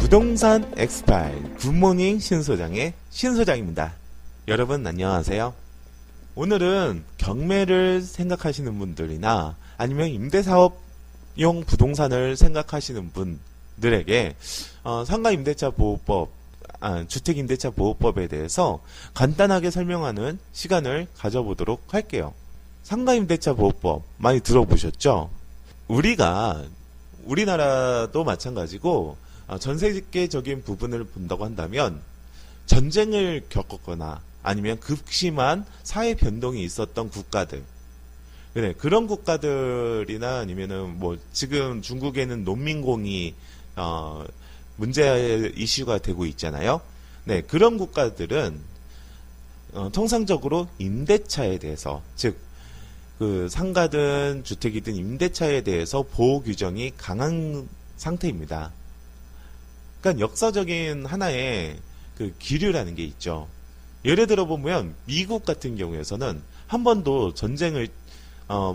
부동산 엑스파일 굿모닝 신소장의 신소장입니다. 여러분 안녕하세요. 오늘은 경매를 생각하시는 분들이나 아니면 임대사업용 부동산을 생각하시는 분들에게 상가임대차 보호법, 주택임대차 보호법에 대해서 간단하게 설명하는 시간을 가져보도록 할게요. 상가임대차 보호법 많이 들어보셨죠? 우리나라도 마찬가지고 전 세계적인 부분을 본다고 한다면 전쟁을 겪었거나 아니면 극심한 사회 변동이 있었던 국가들, 그런 국가들이나 아니면은 뭐 지금 중국에는 농민공이 문제 이슈가 되고 있잖아요. 네, 그런 국가들은 통상적으로 임대차에 대해서, 즉 그 상가든 주택이든 임대차에 대해서 보호 규정이 강한 상태입니다. 그러니까 역사적인 하나의 그 기류라는 게 있죠. 예를 들어 보면 미국 같은 경우에서는 한 번도 전쟁을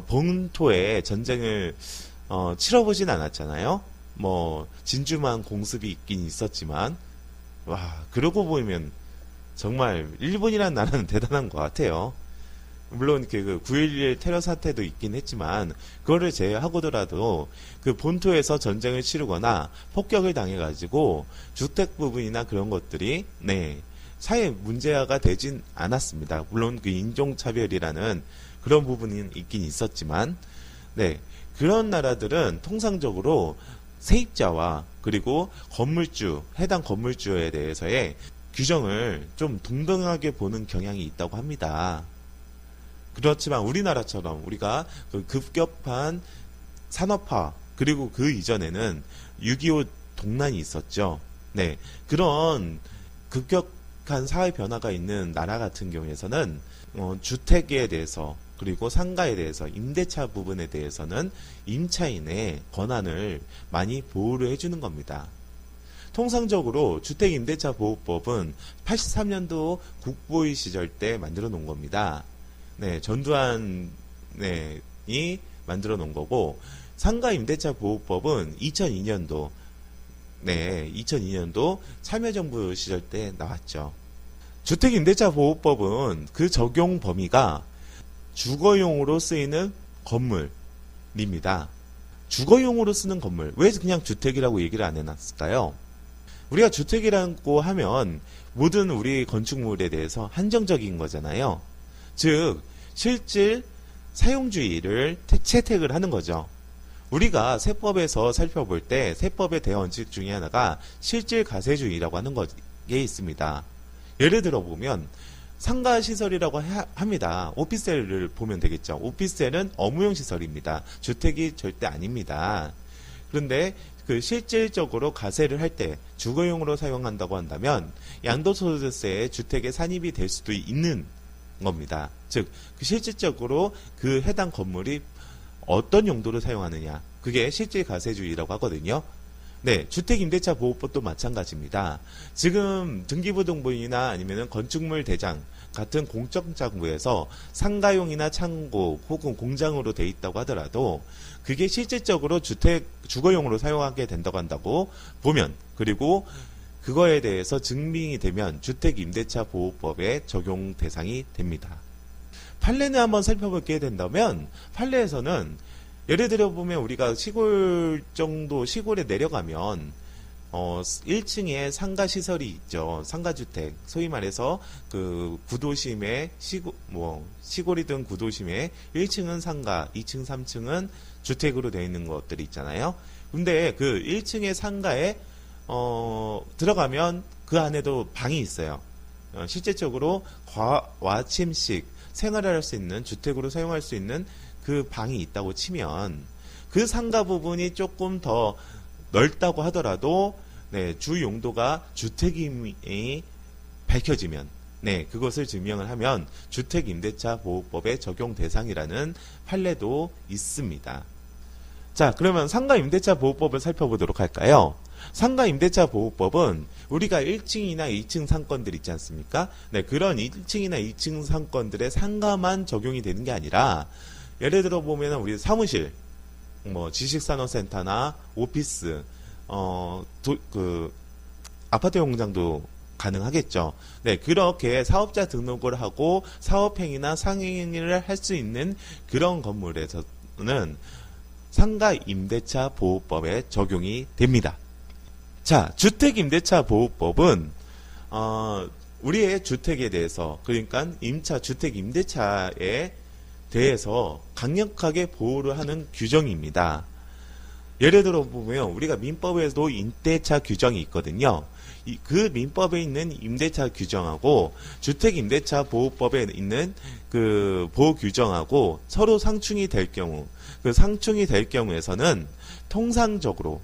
본토에 전쟁을 치러보진 않았잖아요. 뭐 진주만 공습이 있긴 있었지만, 그러고 보면 정말 일본이라는 나라는 대단한 것 같아요. 물론 그 9.11 테러 사태도 있긴 했지만 그거를 제외하고더라도 그 본토에서 전쟁을 치르거나 폭격을 당해가지고 주택 부분이나 그런 것들이 사회 문제화가 되진 않았습니다. 물론 그 인종차별이라는 그런 부분이 있긴 있었지만, 그런 나라들은 통상적으로 세입자와 그리고 해당 건물주에 대해서의 규정을 좀 동등하게 보는 경향이 있다고 합니다. 그렇지만 우리나라처럼 우리가 그 급격한 산업화, 그리고 그 이전에는 6.25 동란이 있었죠. 그런 급격한 사회 변화가 있는 나라 같은 경우에서는 주택에 대해서 그리고 상가에 대해서 임대차 부분에 대해서는 임차인의 권한을 많이 보호를 해주는 겁니다. 통상적으로 주택임대차보호법은 83년도 국보위 시절 때 만들어 놓은 겁니다. 전두환이 만들어 놓은 거고, 상가임대차보호법은 2002년도 참여정부 시절 때 나왔죠. 주택임대차보호법은 그 적용 범위가 주거용으로 쓰이는 건물입니다. 주거용으로 쓰는 건물, 왜 그냥 주택이라고 얘기를 안 해놨을까요? 우리가 주택이라고 하면 모든 우리 건축물에 대해서 한정적인 거잖아요. 즉 실질 사용주의를 채택을 하는 거죠. 우리가 세법에서 살펴볼 때 세법의 대원칙 중에 하나가 실질 가세주의라고 하는 게 있습니다. 예를 들어 보면 상가시설이라고 합니다. 오피스텔을 보면 되겠죠. 오피스텔은 업무용 시설입니다. 주택이 절대 아닙니다. 그런데 그 실질적으로 가세를 할 때 주거용으로 사용한다고 한다면 양도소득세에 주택에 산입이 될 수도 있는 겁니다. 즉 실질적으로 그 해당 건물이 어떤 용도로 사용하느냐, 그게 실질 가세주의라고 하거든요. 주택임대차보호법도 마찬가지입니다. 지금 등기부등본이나 아니면 건축물 대장 같은 공적장부에서 상가용이나 창고 혹은 공장으로 돼 있다고 하더라도 그게 실질적으로 주거용으로 사용하게 된다고 한다고 보면, 그리고 그거에 대해서 증빙이 되면 주택임대차보호법에 적용 대상이 됩니다. 판례는 한번 살펴보게 된다면, 판례에서는 예를 들어 보면 우리가 시골에 내려가면 1층에 상가시설이 있죠. 상가주택, 소위 말해서 그 구도심에 시골이든 구도심에 1층은 상가, 2층, 3층은 주택으로 되어 있는 것들이 있잖아요. 근데 그 1층의 상가에 들어가면 그 안에도 방이 있어요. 실제적으로 과침식 생활을 할 수 있는, 주택으로 사용할 수 있는 그 방이 있다고 치면 그 상가 부분이 조금 더 넓다고 하더라도 주 용도가 주택임이 밝혀지면 그것을 증명을 하면 주택임대차보호법의 적용 대상이라는 판례도 있습니다. 자, 그러면 상가임대차보호법을 살펴보도록 할까요? 상가임대차보호법은 우리가 1층이나 2층 상권들 있지 않습니까? 그런 1층이나 2층 상권들의 상가만 적용이 되는 게 아니라, 예를 들어 보면 우리 사무실, 지식산업센터나 오피스, 아파트 공장도 가능하겠죠. 네, 그렇게 사업자 등록을 하고 사업행위나 상행위를 할 수 있는 그런 건물에서는 상가임대차 보호법에 적용이 됩니다. 자, 주택임대차 보호법은 우리의 주택에 대해서, 그러니까 주택임대차에 대해서 강력하게 보호를 하는 규정입니다. 예를 들어 보면 우리가 민법에도 임대차 규정이 있거든요. 그 민법에 있는 임대차 규정하고 주택임대차 보호법에 있는 그 보호 규정하고 서로 상충이 될 경우, 그 상충이 될 경우에서는 통상적으로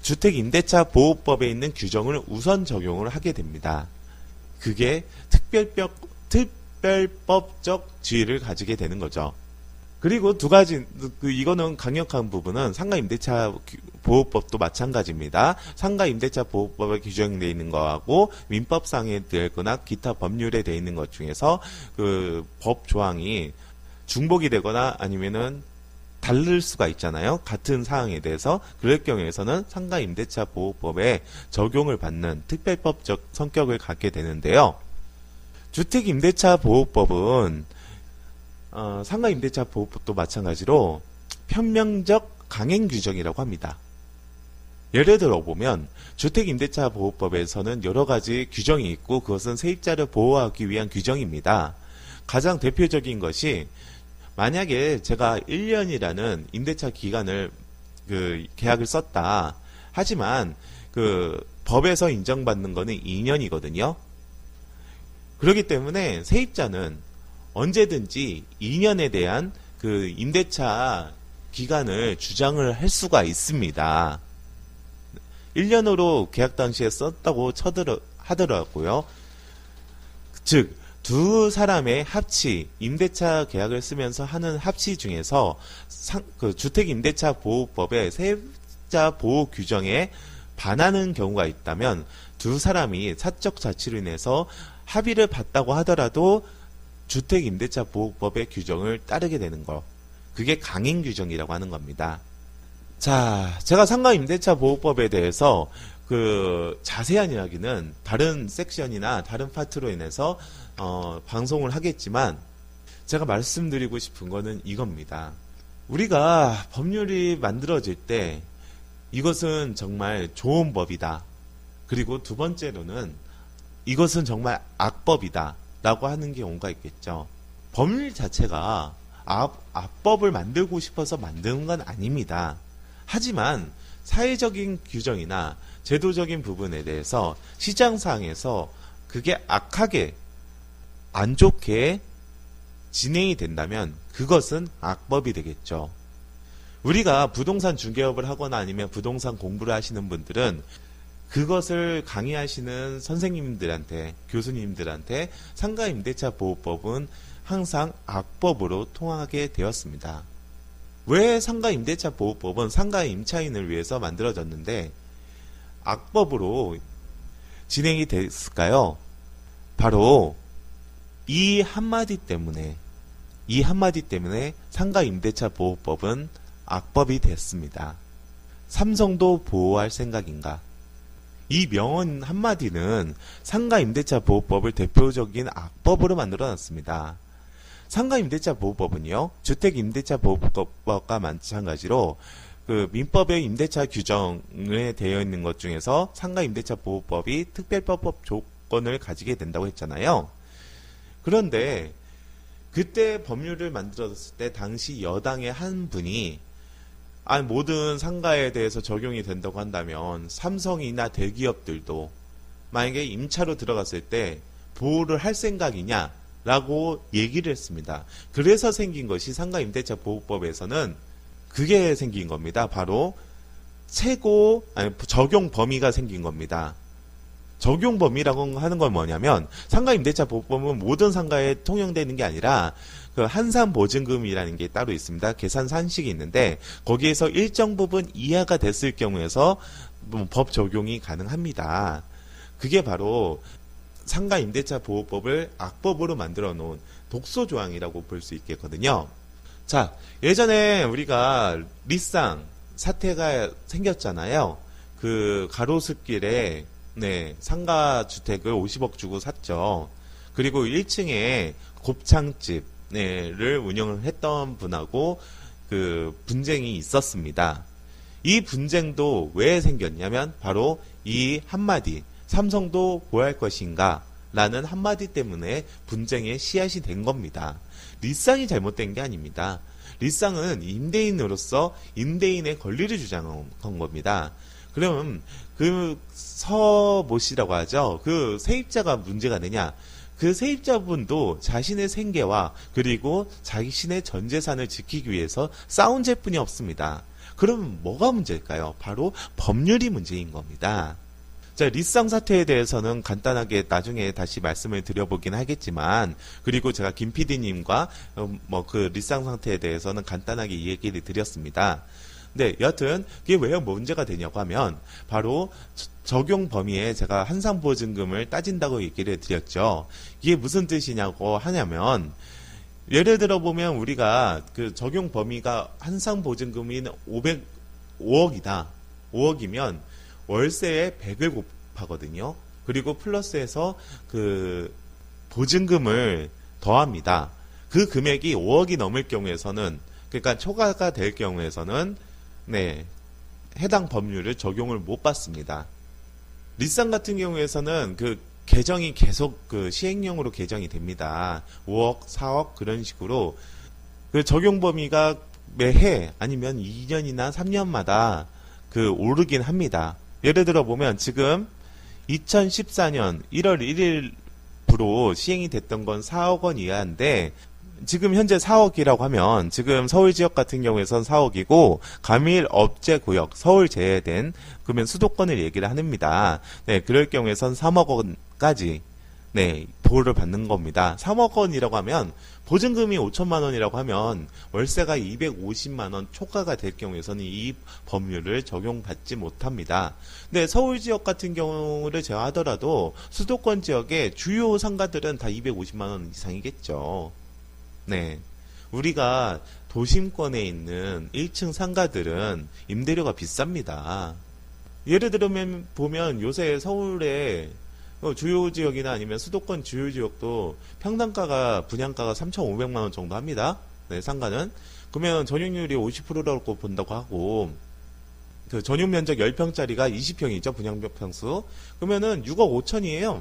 주택임대차 보호법에 있는 규정을 우선 적용을 하게 됩니다. 그게 특별법적 지위를 가지게 되는 거죠. 그리고 두 가지, 이거는 강력한 부분은 상가임대차 보호법도 마찬가지입니다. 상가임대차 보호법에 규정되어 있는 거하고 민법상에 되거나 기타 법률에 되어 있는 것 중에서 그 법 조항이 중복이 되거나 아니면은 다를 수가 있잖아요. 같은 사항에 대해서. 그럴 경우에서는 상가임대차 보호법에 적용을 받는 특별법적 성격을 갖게 되는데요. 주택임대차 보호법은 상가임대차 보호법도 마찬가지로 편명적 강행 규정이라고 합니다. 예를 들어 보면 주택임대차 보호법에서는 여러 가지 규정이 있고 그것은 세입자를 보호하기 위한 규정입니다. 가장 대표적인 것이 만약에 제가 1년이라는 임대차 기간을 계약을 썼다. 하지만 법에서 인정받는 거는 2년이거든요. 그렇기 때문에 세입자는 언제든지 2년에 대한 임대차 기간을 주장을 할 수가 있습니다. 1년으로 계약 당시에 썼다고 하더라고요. 즉, 두 사람의 합치, 임대차 계약을 쓰면서 하는 합치 중에서 주택임대차 보호법의 세입자 보호 규정에 반하는 경우가 있다면 두 사람이 사적 자치로 인해서 합의를 봤다고 하더라도 주택임대차 보호법의 규정을 따르게 되는 거. 그게 강행 규정이라고 하는 겁니다. 자, 제가 상가임대차 보호법에 대해서 자세한 이야기는 다른 섹션이나 다른 파트로 인해서 방송을 하겠지만 제가 말씀드리고 싶은 거는 이겁니다. 우리가 법률이 만들어질 때 이것은 정말 좋은 법이다. 그리고 두 번째로는 이것은 정말 악법이다. 라고 하는 경우가 있겠죠. 법률 자체가 악법을 만들고 싶어서 만드는 건 아닙니다. 하지만 사회적인 규정이나 제도적인 부분에 대해서 시장상에서 그게 악하게 안 좋게 진행이 된다면 그것은 악법이 되겠죠. 우리가 부동산 중개업을 하거나 아니면 부동산 공부를 하시는 분들은 그것을 강의하시는 선생님들한테, 교수님들한테 상가임대차 보호법은 항상 악법으로 통하게 되었습니다. 왜 상가임대차 보호법은 상가임차인을 위해서 만들어졌는데 악법으로 진행이 됐을까요? 바로 이 한마디 때문에 상가임대차 보호법은 악법이 됐습니다. 삼성도 보호할 생각인가? 이 명언 한마디는 상가임대차 보호법을 대표적인 악법으로 만들어놨습니다. 상가임대차 보호법은요, 주택임대차 보호법과 마찬가지로 민법의 임대차 규정에 되어 있는 것 중에서 상가임대차 보호법이 특별법 조건을 가지게 된다고 했잖아요. 그런데 그때 법률을 만들었을 때 당시 여당의 한 분이 모든 상가에 대해서 적용이 된다고 한다면 삼성이나 대기업들도 만약에 임차로 들어갔을 때 보호를 할 생각이냐라고 얘기를 했습니다. 그래서 생긴 것이 상가임대차 보호법에서는 그게 생긴 겁니다. 바로 적용 범위가 생긴 겁니다. 적용 범위라고 하는 건 뭐냐면 상가임대차 보호법은 모든 상가에 통용되는 게 아니라 한산보증금이라는 게 따로 있습니다. 계산 산식이 있는데 거기에서 일정 부분 이하가 됐을 경우에서 법 적용이 가능합니다. 그게 바로 상가임대차 보호법을 악법으로 만들어 놓은 독소조항이라고 볼 수 있겠거든요. 자, 예전에 우리가 리쌍 사태가 생겼잖아요. 그 가로수길에 네, 상가 주택을 50억 주고 샀죠. 그리고 1층에 곱창집 를 운영을 했던 분하고 그 분쟁이 있었습니다. 이 분쟁도 왜 생겼냐면 바로 이 한마디 삼성도 보유할 것인가 라는 한마디 때문에 분쟁의 씨앗이 된 겁니다. 리쌍이 잘못된 게 아닙니다. 리쌍은 임대인으로서 임대인의 권리를 주장한 겁니다. 그럼 그 서모 씨라고 하죠. 그 세입자가 문제가 되냐? 그 세입자분도 자신의 생계와 그리고 자신의 전 재산을 지키기 위해서 싸운 죄뿐이 없습니다. 그럼 뭐가 문제일까요? 바로 법률이 문제인 겁니다. 자, 리쌍 사태에 대해서는 간단하게 나중에 다시 말씀을 드려보긴 하겠지만, 그리고 제가 김 PD님과 그 리쌍 사태에 대해서는 간단하게 이 얘기를 드렸습니다. 네, 여하튼 이게 왜 문제가 되냐고 하면 바로 적용 범위에 제가 한상보증금을 따진다고 얘기를 드렸죠. 이게 무슨 뜻이냐고 하냐면 예를 들어 보면 우리가 그 적용 범위가 한상보증금이 5억이다. 5억이면 월세에 100을 곱하거든요. 그리고 플러스해서 그 보증금을 더합니다. 그 금액이 5억이 넘을 경우에서는 그러니까 초과가 될 경우에서는 네, 해당 법률을 적용을 못 받습니다. 리쌍 같은 경우에서는 그 개정이 계속 그 시행령으로 개정이 됩니다. 5억, 4억 그런 식으로 그 적용 범위가 매해 아니면 2년이나 3년마다 그 오르긴 합니다. 예를 들어 보면 지금 2014년 1월 1일부로 시행이 됐던 건 4억 원 이하인데 지금 현재 4억이라고 하면 지금 서울 지역 같은 경우에선 4억이고 감일 업제 구역 서울 제외된 그러면 수도권을 얘기를 합니다. 네, 그럴 경우에선 3억 원까지 네, 보호를 받는 겁니다. 3억 원이라고 하면 보증금이 5천만 원이라고 하면 월세가 250만 원 초과가 될 경우에서는 이 법률을 적용받지 못합니다. 네, 서울 지역 같은 경우를 제외하더라도 수도권 지역의 주요 상가들은 다 250만 원 이상이겠죠. 네, 우리가 도심권에 있는 1층 상가들은 임대료가 비쌉니다. 예를 들면 보면 요새 서울에 주요 지역이나 아니면 수도권 주요 지역도 평당가가 분양가가 3,500만 원 정도 합니다. 네, 상가는. 그러면 전용률이 50%라고 본다고 하고 그 전용 면적 10평짜리가 20평이죠. 분양평수. 그러면은 6억 5천이에요.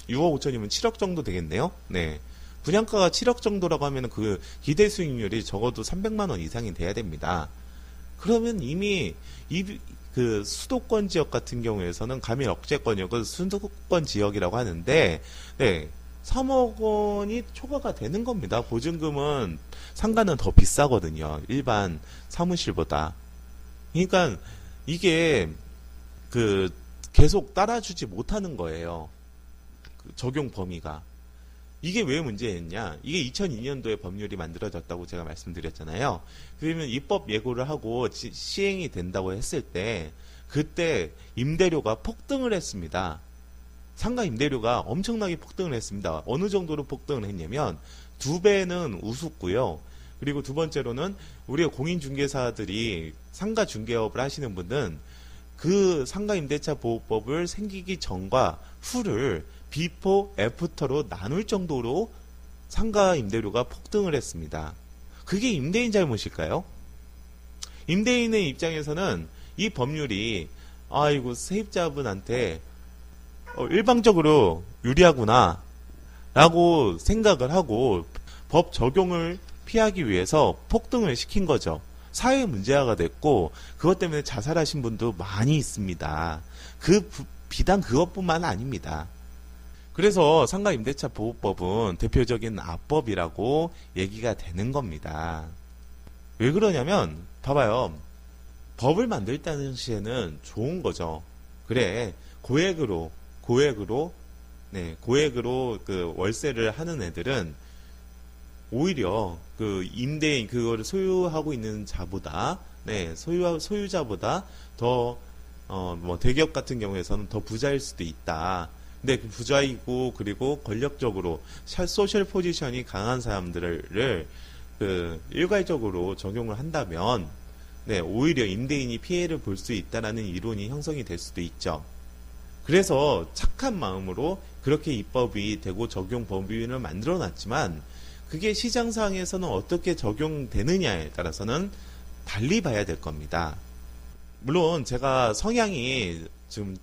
6억 5천이면 7억 정도 되겠네요. 네. 분양가가 7억 정도라고 하면 그 기대 수익률이 적어도 300만 원 이상이 돼야 됩니다. 그러면 이미 그 수도권 지역 같은 경우에서는 감일 억제권역은 수도권 지역이라고 하는데 네, 3억 원이 초과가 되는 겁니다. 보증금은 상가는 더 비싸거든요. 일반 사무실보다. 그러니까 이게 그 계속 따라주지 못하는 거예요. 그 적용 범위가. 이게 왜 문제였냐? 이게 2002년도에 법률이 만들어졌다고 제가 말씀드렸잖아요. 그러면 입법 예고를 하고 시행이 된다고 했을 때 그때 임대료가 폭등을 했습니다. 상가 임대료가 엄청나게 폭등을 했습니다. 어느 정도로 폭등을 했냐면 2배는 우습고요. 그리고 두 번째로는 우리가 공인중개사들이 상가 중개업을 하시는 분은 그 상가 임대차 보호법을 생기기 전과 후를 비포 애프터로 나눌 정도로 상가 임대료가 폭등을 했습니다. 그게 임대인 잘못일까요? 임대인의 입장에서는 이 법률이 아이고 세입자분한테 일방적으로 유리하구나 라고 생각을 하고 법 적용을 피하기 위해서 폭등을 시킨 거죠. 사회 문제화가 됐고 그것 때문에 자살하신 분도 많이 있습니다. 비단 그것뿐만 아닙니다. 그래서 상가임대차 보호법은 대표적인 악법이라고 얘기가 되는 겁니다. 왜 그러냐면 봐봐요. 법을 만들 당시에는 좋은 거죠. 그래 고액으로 그 월세를 하는 애들은 오히려 그 임대인 그거를 소유하고 있는 자보다 소유자보다 더 대기업 같은 경우에서는 더 부자일 수도 있다. 근데 그 부자이고 그리고 권력적으로 소셜 포지션이 강한 사람들을 그 일괄적으로 적용을 한다면 네, 오히려 임대인이 피해를 볼 수 있다라는 이론이 형성이 될 수도 있죠. 그래서 착한 마음으로 그렇게 입법이 되고 적용 범위를 만들어 놨지만 그게 시장상에서는 어떻게 적용되느냐에 따라서는 달리 봐야 될 겁니다. 물론 제가 성향이 좀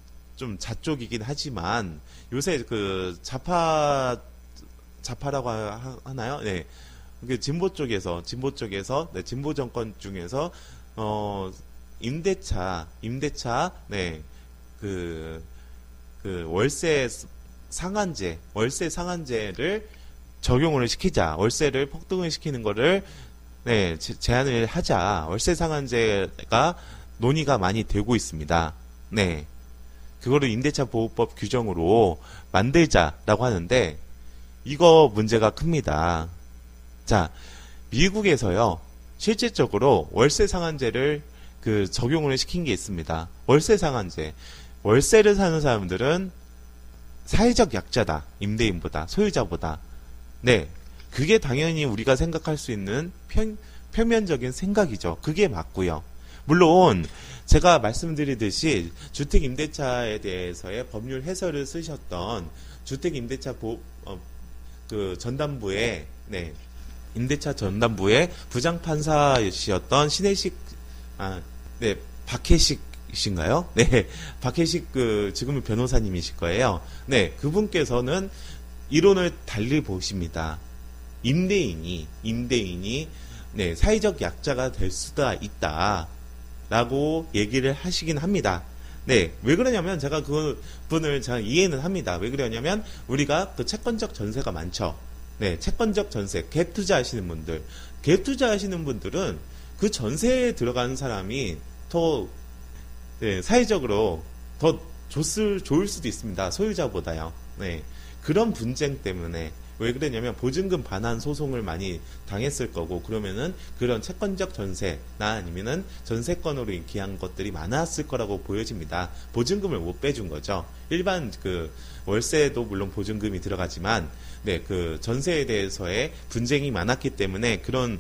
좌쪽이긴 하지만 요새 그 좌파라고 하나요? 네. 그 진보 쪽에서 네, 진보 정권 중에서 임대차 네. 그 월세 상한제를 적용을 시키자. 월세를 폭등을 시키는 거를 네, 제한을 하자. 월세 상한제가 논의가 많이 되고 있습니다. 네. 그거를 임대차 보호법 규정으로 만들자라고 하는데 이거 문제가 큽니다. 자, 미국에서요. 실질적으로 월세 상한제를 적용을 시킨 게 있습니다. 월세 상한제. 월세를 사는 사람들은 사회적 약자다. 임대인보다, 소유자보다. 네. 그게 당연히 우리가 생각할 수 있는 표면적인 생각이죠. 그게 맞고요. 물론 제가 말씀드리듯이 주택임대차에 대해서의 법률 해설을 쓰셨던 주택임대차 전담부의 네, 임대차 전담부의 부장판사이셨던 박혜식이신가요? 네, 박혜식 지금은 변호사님이실 거예요. 네, 그분께서는 이론을 달리 보십니다. 임대인이 네, 사회적 약자가 될 수가 있다라고 얘기를 하시긴 합니다. 네, 왜 그러냐면 제가 그분을 잘 이해는 합니다. 왜 그러냐면 우리가 채권적 전세가 많죠. 네, 채권적 전세, 갭 투자하시는 분들은 그 전세에 들어가는 사람이 더 네, 사회적으로 더 좋을 수도 있습니다. 소유자보다요. 네, 그런 분쟁 때문에 왜 그러냐면 보증금 반환 소송을 많이 당했을 거고 그러면은 그런 채권적 전세나 아니면은 전세권으로 인기한 것들이 많았을 거라고 보여집니다. 보증금을 못 빼준 거죠. 일반 월세도 물론 보증금이 들어가지만 네, 전세에 대해서의 분쟁이 많았기 때문에 그런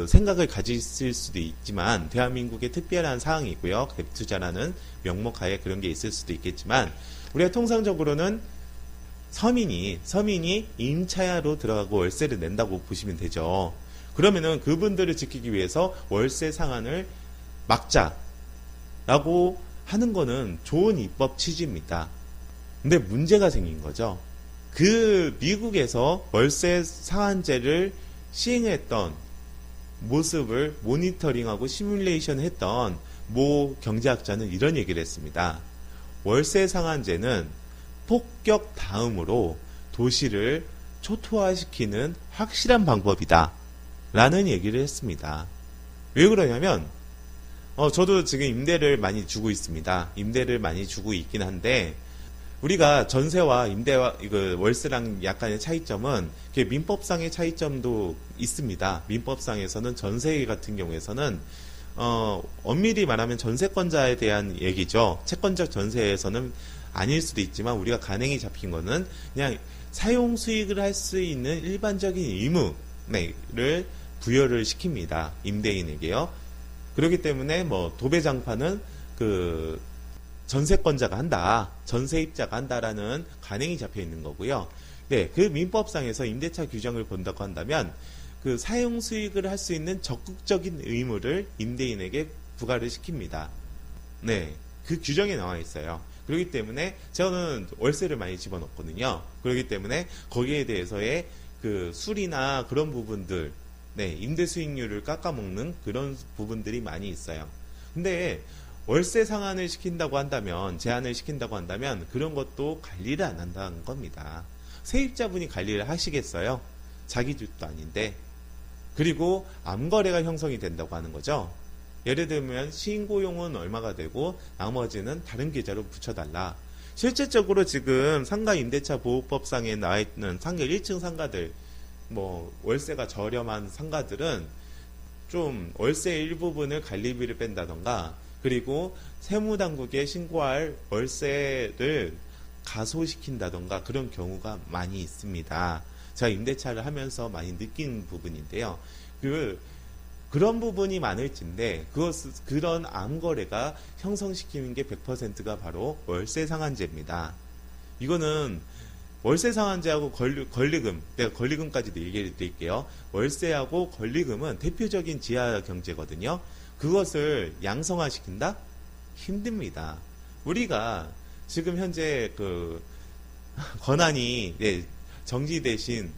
생각을 가지실 수도 있지만 대한민국의 특별한 사항이고요. 갭 투자라는 명목하에 그런 게 있을 수도 있겠지만 우리가 통상적으로는 서민이 임차야로 들어가고 월세를 낸다고 보시면 되죠. 그러면은 그분들을 지키기 위해서 월세 상한을 막자라고 하는 거는 좋은 입법 취지입니다. 근데 문제가 생긴 거죠. 미국에서 월세 상한제를 시행했던 모습을 모니터링하고 시뮬레이션 했던 모 경제학자는 이런 얘기를 했습니다. 월세 상한제는 폭격 다음으로 도시를 초토화시키는 확실한 방법이다 라는 얘기를 했습니다. 왜 그러냐면 저도 지금 임대를 많이 주고 있습니다. 임대를 많이 주고 있긴 한데 우리가 전세와 임대와 월세랑 약간의 차이점은 민법상의 차이점도 있습니다. 민법상에서는 전세 같은 경우에서는 엄밀히 말하면 전세권자에 대한 얘기죠. 채권적 전세에서는 아닐 수도 있지만 우리가 간행이 잡힌 거는 그냥 사용 수익을 할 수 있는 일반적인 의무를 부여를 시킵니다. 임대인에게요. 그렇기 때문에 도배장판은 전세권자가 한다, 전세입자가 한다라는 간행이 잡혀 있는 거고요. 네, 그 민법상에서 임대차 규정을 본다고 한다면 사용 수익을 할 수 있는 적극적인 의무를 임대인에게 부과를 시킵니다. 네, 그 규정에 나와 있어요. 그렇기 때문에 저는 월세를 많이 집어넣거든요. 그렇기 때문에 거기에 대해서의 수리나 그런 부분들, 네, 임대 수익률을 깎아먹는 그런 부분들이 많이 있어요. 근데 월세 상한을 시킨다고 한다면, 제한을 시킨다고 한다면 그런 것도 관리를 안 한다는 겁니다. 세입자분이 관리를 하시겠어요? 자기 집도 아닌데. 그리고 암거래가 형성이 된다고 하는 거죠. 예를 들면 신고용은 얼마가 되고 나머지는 다른 계좌로 붙여달라. 실질적으로 지금 상가 임대차 보호법상에 나와 있는 상가 1층 상가들, 월세가 저렴한 상가들은 좀 월세 일부분을 관리비를 뺀다던가, 그리고 세무당국에 신고할 월세를 가소시킨다던가 그런 경우가 많이 있습니다. 제가 임대차를 하면서 많이 느낀 부분인데요. 그런 부분이 많을진데 그런 암거래가 형성시키는 게 100%가 바로 월세 상한제입니다. 이거는 월세 상한제하고 권리금, 내가 권리금까지도 얘기해 드릴게요. 월세하고 권리금은 대표적인 지하 경제거든요. 그것을 양성화시킨다? 힘듭니다. 우리가 지금 현재 그 권한이 정지 대신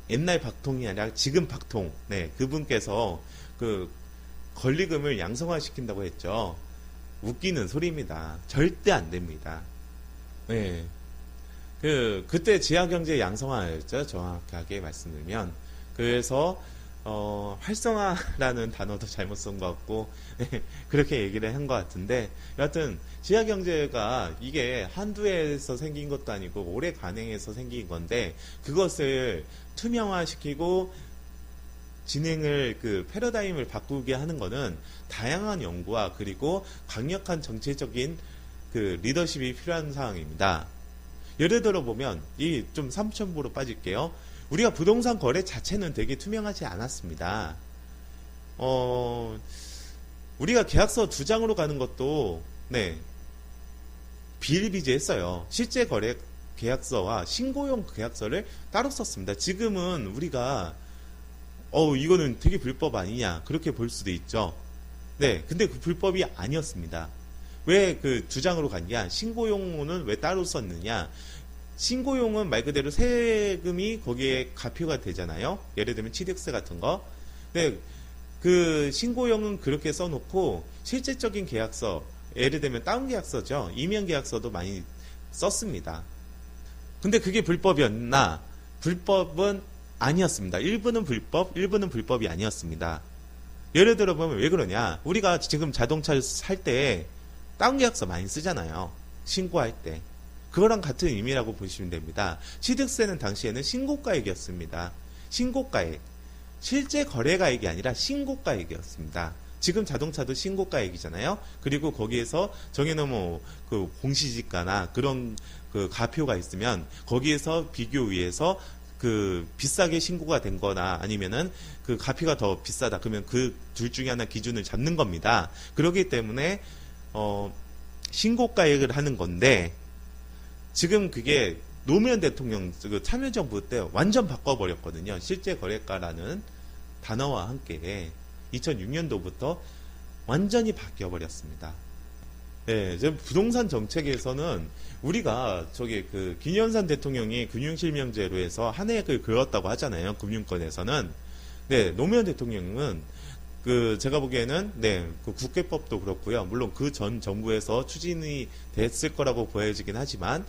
옛날 박통이 아니라 지금 박통 그분께서 그 권리금을 양성화시킨다고 했죠. 웃기는 소리입니다. 절대 안 됩니다. 그때 지하경제 양성화였죠. 정확하게 말씀드리면. 그래서 활성화라는 단어도 잘못 쓴 것 같고 그렇게 얘기를 한 것 같은데, 여하튼 지하경제가 이게 한두 해에서 생긴 것도 아니고 오래 관행해서 생긴 건데, 그것을 투명화시키고 진행을 그 패러다임을 바꾸게 하는 거는 다양한 연구와 그리고 강력한 정치적인 그 리더십이 필요한 상황입니다. 예를 들어 보면 이 좀 삼천부로 빠질게요. 우리가 부동산 거래 자체는 되게 투명하지 않았습니다. 우리가 계약서 2장으로 가는 것도 비일비재했어요. 실제 거래 계약서와 신고용 계약서를 따로 썼습니다. 지금은 우리가 이거는 되게 불법 아니냐 그렇게 볼 수도 있죠. 근데 그 불법이 아니었습니다. 왜 그 2장으로 갔냐? 신고용은 왜 따로 썼느냐? 신고용은 말 그대로 세금이 거기에 가표가 되잖아요. 예를 들면 취득세 같은 거. 그 신고용은 그렇게 써놓고 실제적인 계약서, 예를 들면 다운 계약서죠. 이면 계약서도 많이 썼습니다. 근데 그게 불법이었나? 불법은 아니었습니다. 일부는 불법, 일부는 불법이 아니었습니다. 예를 들어 보면 왜 그러냐? 우리가 지금 자동차를 살 때 다운 계약서 많이 쓰잖아요. 신고할 때. 그거랑 같은 의미라고 보시면 됩니다. 취득세는 당시에는 신고가액이었습니다. 신고가액. 실제 거래가액이 아니라 신고가액이었습니다. 지금 자동차도 신고가액이잖아요. 그리고 거기에서 정해놓은 그 공시지가나 그런 그 가표가 있으면 거기에서 비교 위해서 그 비싸게 신고가 된 거나 아니면은 그 가표가 더 비싸다. 그러면 그 둘 중에 하나 기준을 잡는 겁니다. 그렇기 때문에 신고가액을 하는 건데, 지금 그게 노무현 대통령 참여정부 때 완전 바꿔버렸거든요. 실제 거래가라는 단어와 함께 2006년도부터 완전히 바뀌어버렸습니다. 지금 부동산 정책에서는 우리가 그 김영삼 대통령이 금융실명제로 해서 한 획을 그었다고 하잖아요. 금융권에서는. 노무현 대통령은 제가 보기에는 그 국회법도 그렇고요. 물론 그 전 정부에서 추진이 됐을 거라고 보여지긴 하지만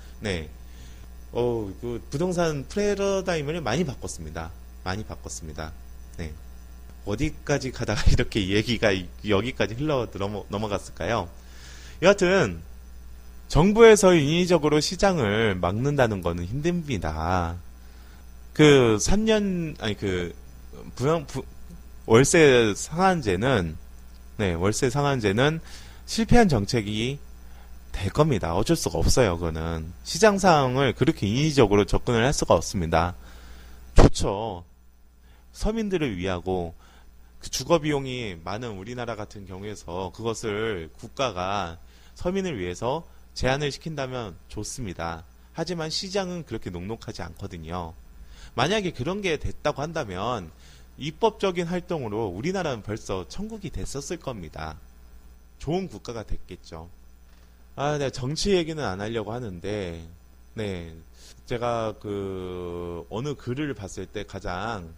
그 부동산 패러다임을 많이 바꿨습니다. 많이 바꿨습니다. 어디까지 가다가 이렇게 얘기가 여기까지 넘어갔을까요? 여하튼 정부에서 인위적으로 시장을 막는다는 거는 힘듭니다. 그 3년 월세 상한제는 실패한 정책이 될 겁니다. 어쩔 수가 없어요. 그거는 시장 상황을 그렇게 인위적으로 접근을 할 수가 없습니다. 좋죠. 서민들을 위하고 그 주거 비용이 많은 우리나라 같은 경우에서 그것을 국가가 서민을 위해서 제한을 시킨다면 좋습니다. 하지만 시장은 그렇게 녹록하지 않거든요. 만약에 그런 게 됐다고 한다면 입법적인 활동으로 우리나라는 벌써 천국이 됐었을 겁니다. 좋은 국가가 됐겠죠. 내가 정치 얘기는 안 하려고 하는데, 제가 어느 글을 봤을 때 가장,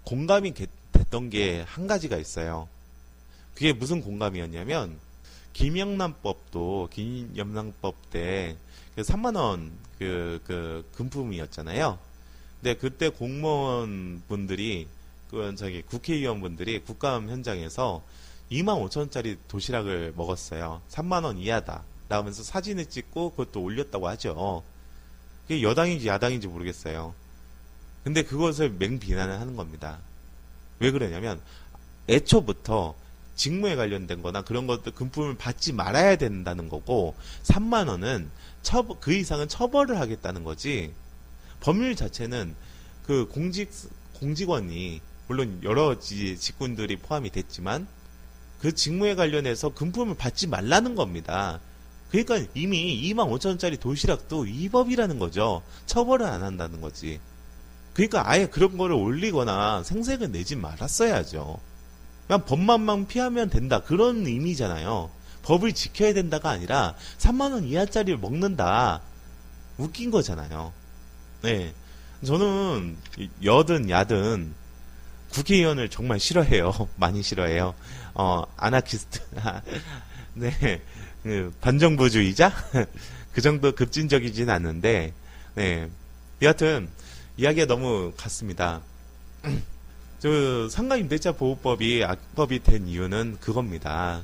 공감이 됐던 게 한 가지가 있어요. 그게 무슨 공감이었냐면, 김영란법 때 3만원 금품이었잖아요. 근데 그때 공무원분들이, 국회의원분들이 국감 현장에서 25,000원짜리 도시락을 먹었어요. 3만원 이하다. 라면서 사진을 찍고 그것도 올렸다고 하죠. 그게 여당인지 야당인지 모르겠어요. 근데 그것을 맹비난을 하는 겁니다. 왜 그러냐면, 애초부터 직무에 관련된 거나 그런 것들 금품을 받지 말아야 된다는 거고, 3만원은 그 이상은 처벌을 하겠다는 거지, 법률 자체는 그 공직원이 물론 여러 직군들이 포함이 됐지만 그 직무에 관련해서 금품을 받지 말라는 겁니다. 그러니까 이미 25,000원짜리 도시락도 위법이라는 거죠. 처벌을 안 한다는 거지. 그러니까 아예 그런 거를 올리거나 생색을 내지 말았어야죠. 그냥 법만만 피하면 된다. 그런 의미잖아요. 법을 지켜야 된다가 아니라 3만원 이하짜리를 먹는다. 웃긴 거잖아요. 네. 저는 여든 야든 국회의원을 정말 싫어해요. 많이 싫어해요. 아나키스트. 네. 반정부주의자? 그 정도 급진적이진 않는데, 네. 여하튼, 이야기가 너무 같습니다. 상가임대차 보호법이 악법이 된 이유는 그겁니다.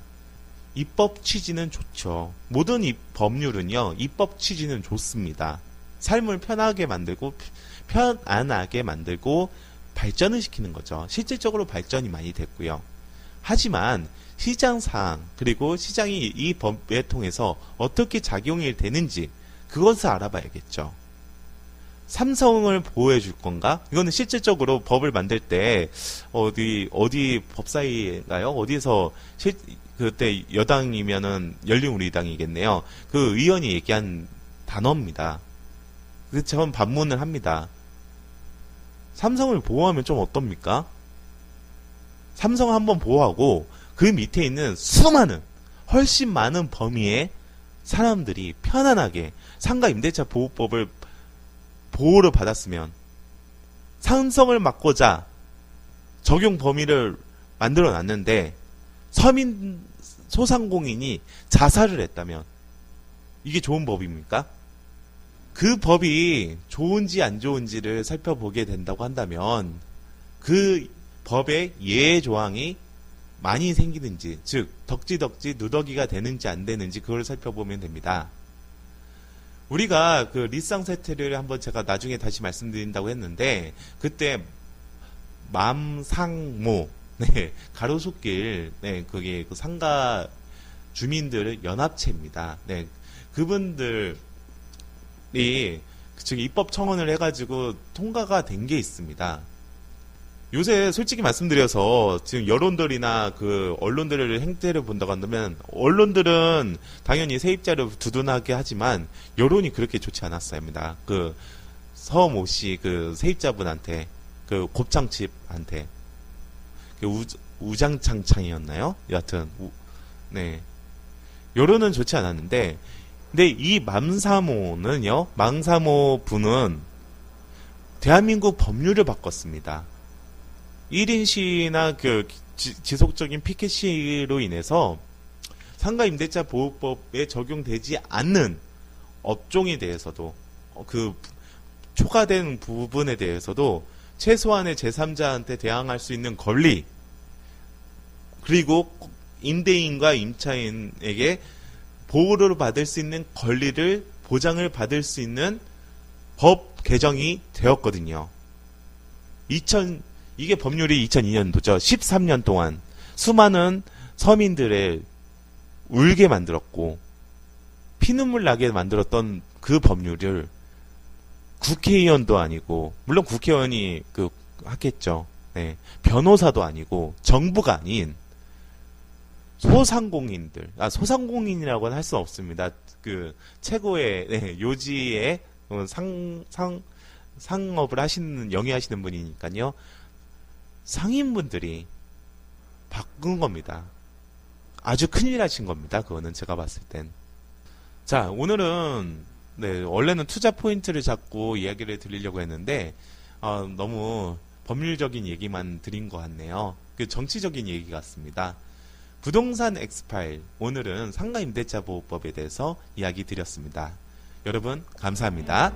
입법 취지는 좋죠. 모든 법률은요, 입법 취지는 좋습니다. 삶을 편하게 만들고, 편안하게 만들고, 발전을 시키는 거죠. 실질적으로 발전이 많이 됐고요. 하지만, 시장 사항, 그리고 시장이 이 법에 통해서 어떻게 작용이 되는지, 그것을 알아봐야겠죠. 삼성을 보호해 줄 건가? 이거는 실질적으로 법을 만들 때, 어디 법사위인가요? 어디서, 그때 여당이면은 열린우리당이겠네요. 그 의원이 얘기한 단어입니다. 그래서 저는 반문을 합니다. 삼성을 보호하면 좀 어떻습니까? 삼성 한번 보호하고 그 밑에 있는 수많은 훨씬 많은 범위의 사람들이 편안하게 상가 임대차 보호법을 보호를 받았으면 삼성을 막고자 적용 범위를 만들어 놨는데 서민 소상공인이 자살을 했다면 이게 좋은 법입니까? 그 법이 좋은지 안 좋은지를 살펴보게 된다고 한다면 그 법의 예외 조항이 많이 생기는지, 즉 덕지덕지 누더기가 되는지 안 되는지 그걸 살펴보면 됩니다. 우리가 그 리쌍 세태를 한번 제가 나중에 다시 말씀드린다고 했는데 그때 맘상모 가로수길 그게 그 상가 주민들 연합체입니다. 그분들이 즉 입법 청원을 해가지고 통과가 된 게 있습니다. 요새 솔직히 말씀드려서 지금 여론들이나 그 언론들의 행태를 본다고 한다면 언론들은 당연히 세입자를 두둔하게 하지만 여론이 그렇게 좋지 않았습니다. 그 서모 씨 그 세입자분한테 그 곱창집한테 그 우장창창이었나요? 여하튼 여론은 좋지 않았는데 근데 이 망사모 분은 대한민국 법률을 바꿨습니다. 1인 시위나 그 지속적인 피켓 시위로 인해서 상가 임대차 보호법에 적용되지 않는 업종에 대해서도 그 초과된 부분에 대해서도 최소한의 제3자한테 대항할 수 있는 권리 그리고 임대인과 임차인에게 보호를 받을 수 있는 권리를 보장을 받을 수 있는 법 개정이 되었거든요. 이게 법률이 2002년도죠. 13년 동안 수많은 서민들을 울게 만들었고 피눈물 나게 만들었던 그 법률을 국회의원도 아니고 물론 국회의원이 하겠죠. 변호사도 아니고 정부가 아닌 소상공인이라고는 할 수 없습니다. 그 최고의 요지의 상업을 영위하시는 분이니까요. 상인분들이 바꾼 겁니다. 아주 큰일 하신 겁니다. 그거는 제가 봤을 땐. 자, 오늘은 원래는 투자 포인트를 잡고 이야기를 드리려고 했는데 너무 법률적인 얘기만 드린 것 같네요. 그 정치적인 얘기 같습니다. 부동산 엑스파일, 오늘은 상가 임대차 보호법에 대해서 이야기 드렸습니다. 여러분 감사합니다.